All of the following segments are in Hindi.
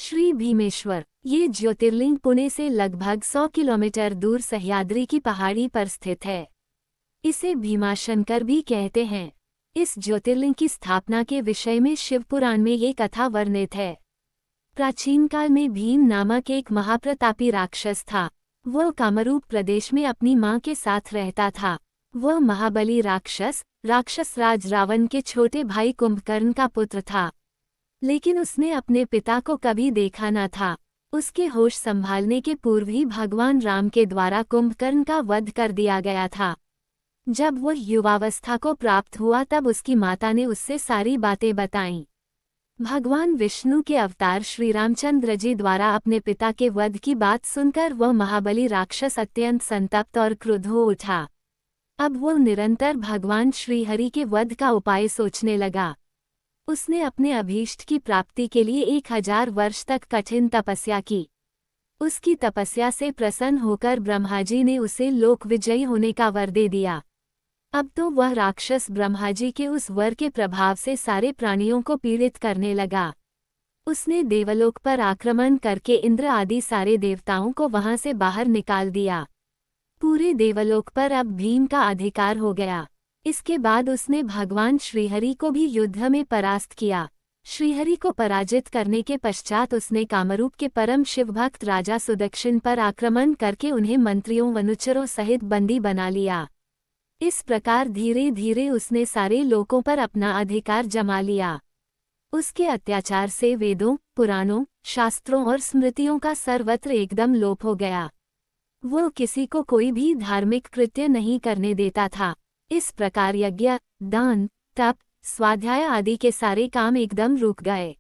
श्री भीमेश्वर, ये ज्योतिर्लिंग पुणे से लगभग 100 किलोमीटर दूर सह्याद्री की पहाड़ी पर स्थित है। इसे भीमाशंकर भी कहते हैं। इस ज्योतिर्लिंग की स्थापना के विषय में शिवपुराण में ये कथा वर्णित है। प्राचीन काल में भीम नामक एक महाप्रतापी राक्षस था। वह कामरूप प्रदेश में अपनी मां के साथ रहता था। वह महाबली राक्षस राज रावण के छोटे भाई कुंभकर्ण का पुत्र था, लेकिन उसने अपने पिता को कभी देखा न था। उसके होश संभालने के पूर्व ही भगवान राम के द्वारा कुंभकर्ण का वध कर दिया गया था। जब वह युवावस्था को प्राप्त हुआ तब उसकी माता ने उससे सारी बातें बताईं। भगवान विष्णु के अवतार श्री रामचंद्र जी द्वारा अपने पिता के वध की बात सुनकर वह महाबली राक्षस अत्यंत संतप्त और क्रुद्ध हो उठा। अब वह निरंतर भगवान श्रीहरि के वध का उपाय सोचने लगा। उसने अपने अभीष्ट की प्राप्ति के लिए 1000 वर्ष तक कठिन तपस्या की। उसकी तपस्या से प्रसन्न होकर ब्रह्माजी ने उसे लोक विजयी होने का वर दे दिया। अब तो वह राक्षस ब्रह्माजी के उस वर के प्रभाव से सारे प्राणियों को पीड़ित करने लगा। उसने देवलोक पर आक्रमण करके इंद्र आदि सारे देवताओं को वहां से बाहर निकाल दिया। पूरे देवलोक पर अब भीम का अधिकार हो गया। इसके बाद उसने भगवान श्रीहरि को भी युद्ध में परास्त किया। श्रीहरि को पराजित करने के पश्चात उसने कामरूप के परम शिवभक्त राजा सुदक्षिण पर आक्रमण करके उन्हें मंत्रियों वनुचरों सहित बंदी बना लिया। इस प्रकार धीरे धीरे उसने सारे लोकों पर अपना अधिकार जमा लिया। उसके अत्याचार से वेदों, पुराणों, शास्त्रों और स्मृतियों का सर्वत्र एकदम लोप हो गया। वो किसी को कोई भी धार्मिक कृत्य नहीं करने देता था। इस प्रकार यज्ञ, दान, तप, स्वाध्याय आदि के सारे काम एकदम रुक गए।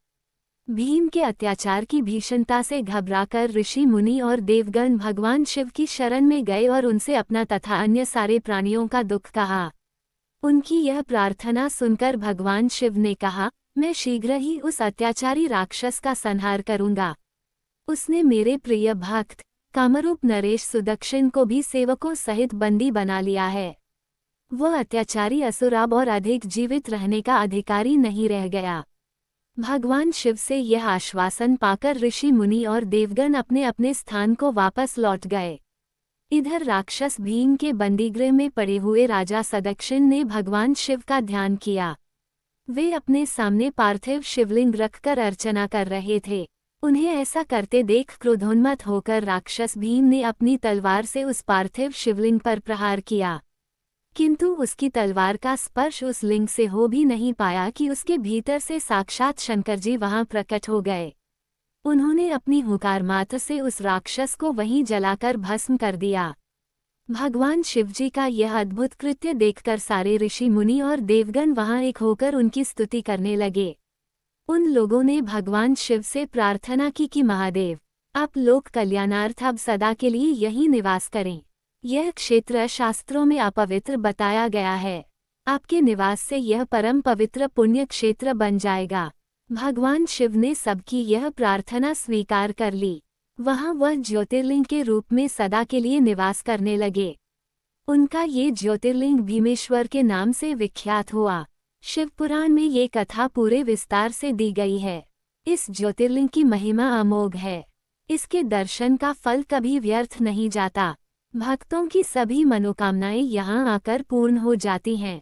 भीम के अत्याचार की भीषणता से घबराकर ऋषि मुनि और देवगण भगवान शिव की शरण में गए और उनसे अपना तथा अन्य सारे प्राणियों का दुख कहा। उनकी यह प्रार्थना सुनकर भगवान शिव ने कहा, मैं शीघ्र ही उस अत्याचारी राक्षस का संहार करूंगा। उसने मेरे प्रिय भक्त कामरूप नरेश सुदक्षिण को भी सेवकों सहित बंदी बना लिया है। वह अत्याचारी असुर अब और अधिक जीवित रहने का अधिकारी नहीं रह गया। भगवान शिव से यह आश्वासन पाकर ऋषि मुनि और देवगण अपने अपने स्थान को वापस लौट गए। इधर राक्षस भीम के बंदीगृह में पड़े हुए राजा सुदक्षिण ने भगवान शिव का ध्यान किया। वे अपने सामने पार्थिव शिवलिंग रखकर अर्चना कर रहे थे। उन्हें ऐसा करते देख क्रोधोन्मत्त होकर राक्षस भीम ने अपनी तलवार से उस पार्थिव शिवलिंग पर प्रहार किया, किंतु उसकी तलवार का स्पर्श उस लिंग से हो भी नहीं पाया कि उसके भीतर से साक्षात शंकर जी वहां प्रकट हो गए। उन्होंने अपनी हुंकार मात्र से उस राक्षस को वहीं जलाकर भस्म कर दिया। भगवान शिवजी का यह अद्भुत कृत्य देखकर सारे ऋषि मुनि और देवगण वहां एक होकर उनकी स्तुति करने लगे। उन लोगों ने भगवान शिव से प्रार्थना की कि महादेव, आप लोक कल्याणार्थ अब सदा के लिए यहीं निवास करें। यह क्षेत्र शास्त्रों में अपवित्र बताया गया है। आपके निवास से यह परम पवित्र पुण्य क्षेत्र बन जाएगा। भगवान शिव ने सबकी यह प्रार्थना स्वीकार कर ली। वहां वह ज्योतिर्लिंग के रूप में सदा के लिए निवास करने लगे। उनका ये ज्योतिर्लिंग भीमेश्वर के नाम से विख्यात हुआ। शिवपुराण में ये कथा पूरे विस्तार से दी गई है। इस ज्योतिर्लिंग की महिमा अमोघ है। इसके दर्शन का फल कभी व्यर्थ नहीं जाता। भक्तों की सभी मनोकामनाएं यहाँ आकर पूर्ण हो जाती हैं।